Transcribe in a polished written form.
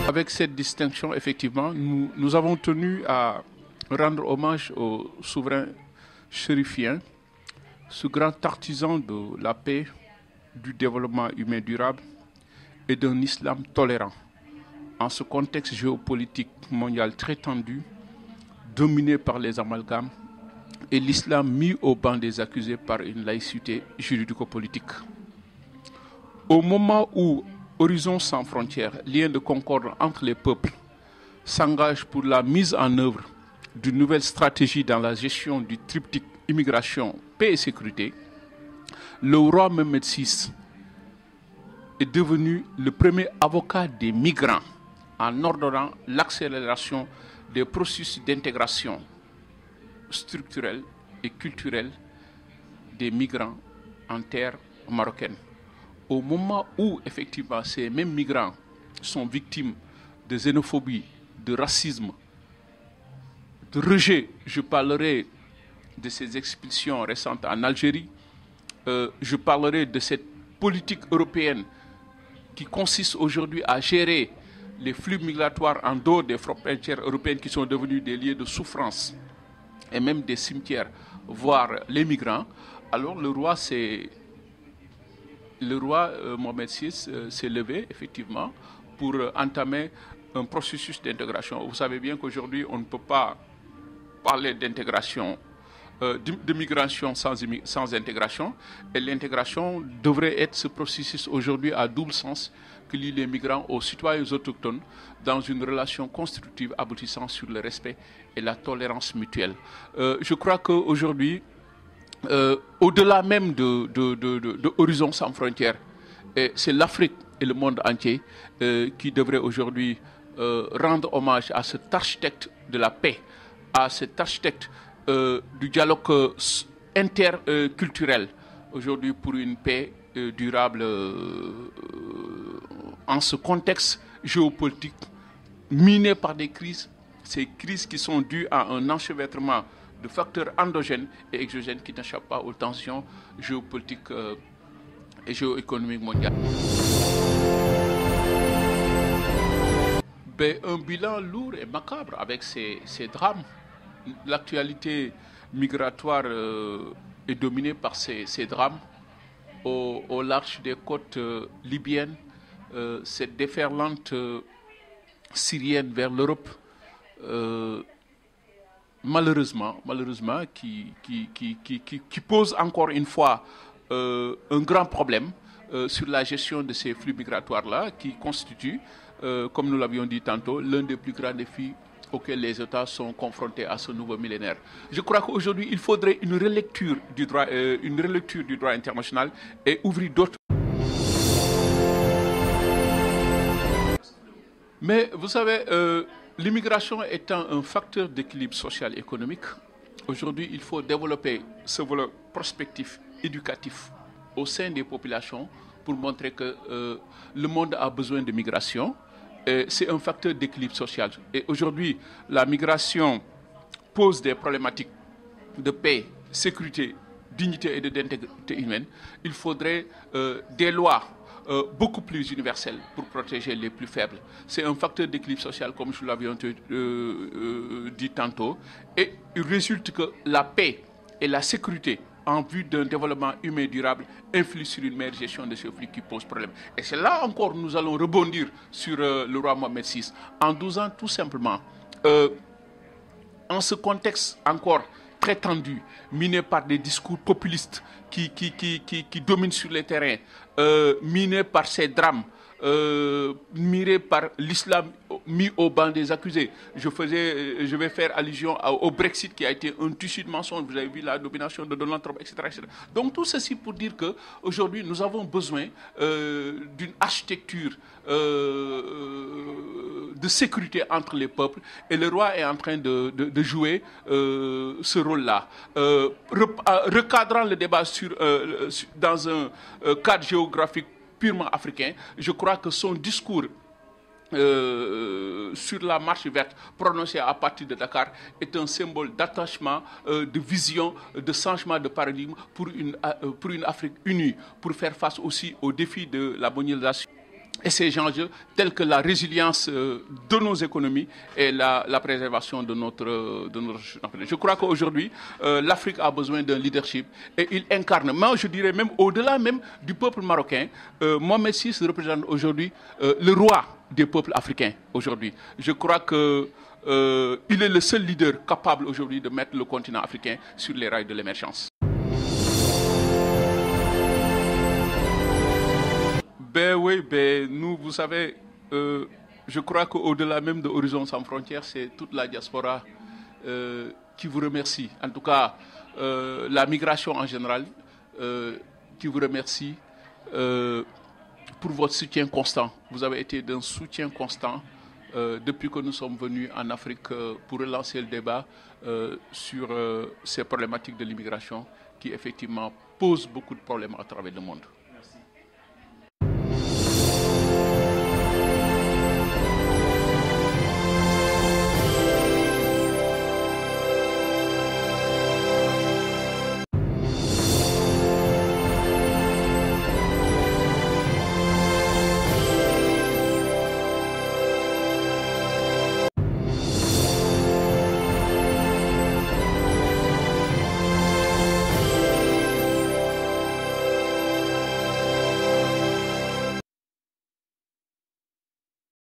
Avec cette distinction, effectivement, nous avons tenu à rendre hommage au souverain chérifien, ce grand artisan de la paix, du développement humain durable et d'un islam tolérant. En ce contexte géopolitique mondial très tendu, dominé par les amalgames, et l'islam mis au banc des accusés par une laïcité juridico-politique. Au moment où Horizon sans frontières, lien de concorde entre les peuples, s'engage pour la mise en œuvre d'une nouvelle stratégie dans la gestion du triptyque immigration, paix et sécurité, le roi Mohamed VI est devenu le premier avocat des migrants en ordonnant l'accélération des processus d'intégration structurelle et culturelle des migrants en terre marocaine. Au moment où, effectivement, ces mêmes migrants sont victimes de xénophobie, de racisme, de rejet, je parlerai de ces expulsions récentes en Algérie, je parlerai de cette politique européenne qui consiste aujourd'hui à gérer les flux migratoires en dehors des frontières européennes qui sont devenus des lieux de souffrance et même des cimetières, voire les migrants. Alors le roi Mohamed VI s'est levé effectivement pour entamer un processus d'intégration. Vous savez bien qu'aujourd'hui on ne peut pas parler d'intégration, de migration sans intégration, et l'intégration devrait être ce processus aujourd'hui à double sens que lie les migrants aux citoyens autochtones dans une relation constructive aboutissant sur le respect et la tolérance mutuelle. Je crois qu'aujourd'hui, au-delà même de Horizon sans frontières, c'est l'Afrique et le monde entier qui devraient aujourd'hui rendre hommage à cet architecte de la paix, à cet architecte du dialogue interculturel, aujourd'hui pour une paix durable en ce contexte géopolitique miné par des crises, ces crises qui sont dues à un enchevêtrement de facteurs endogènes et exogènes qui n'échappent pas aux tensions géopolitiques et géoéconomiques mondiales. Un bilan lourd et macabre avec ces drames. L'actualité migratoire est dominée par ces drames. Au large des côtes libyennes, cette déferlante syrienne vers l'Europe, malheureusement, qui pose encore une fois un grand problème sur la gestion de ces flux migratoires-là, qui constitue, comme nous l'avions dit tantôt, l'un des plus grands défis auxquels les États sont confrontés à ce nouveau millénaire. Je crois qu'aujourd'hui, il faudrait une relecture du droit international et ouvrir d'autres. Mais vous savez, l'immigration étant un facteur d'équilibre social et économique, aujourd'hui, il faut développer ce volet prospectif, éducatif au sein des populations pour montrer que le monde a besoin de migration. C'est un facteur d'équilibre social. Et aujourd'hui, la migration pose des problématiques de paix, sécurité, dignité et d'intégrité humaine. Il faudrait des lois beaucoup plus universelles pour protéger les plus faibles. C'est un facteur d'équilibre social, comme je l'avais dit tantôt. Et il résulte que la paix et la sécurité en vue d'un développement humain durable influe sur une meilleure gestion de ce flux qui pose problème. Et c'est là encore nous allons rebondir sur le roi Mohamed VI en disant tout simplement, en ce contexte encore très tendu, miné par des discours populistes qui dominent sur les terrains, miné par ces drames, miré par l'islam mis au banc des accusés. Je vais faire allusion au Brexit qui a été un tissu de mensonges. Vous avez vu la domination de Donald Trump, etc., etc. Donc tout ceci pour dire qu'aujourd'hui nous avons besoin d'une architecture de sécurité entre les peuples et le roi est en train de jouer ce rôle-là. Recadrant le débat dans un cadre géographique purement africain, je crois que son discours sur la marche verte prononcée à partir de Dakar est un symbole d'attachement, de vision, de changement de paradigme pour une Afrique unie, pour faire face aussi aux défis de la mondialisation et ces enjeux tels que la résilience de nos économies et la préservation de notre. Je crois qu'aujourd'hui, l'Afrique a besoin d'un leadership et il incarne, moi je dirais même au-delà même du peuple marocain, Mohamed VI représente aujourd'hui le roi des peuples africains aujourd'hui. Je crois que il est le seul leader capable aujourd'hui de mettre le continent africain sur les rails de l'émergence. Ben oui, ben nous, vous savez, je crois qu'au-delà même de Horizon sans frontières, c'est toute la diaspora qui vous remercie. En tout cas, la migration en général, qui vous remercie pour votre soutien constant. Vous avez été d'un soutien constant depuis que nous sommes venus en Afrique pour relancer le débat sur ces problématiques de l'immigration qui effectivement posent beaucoup de problèmes à travers le monde.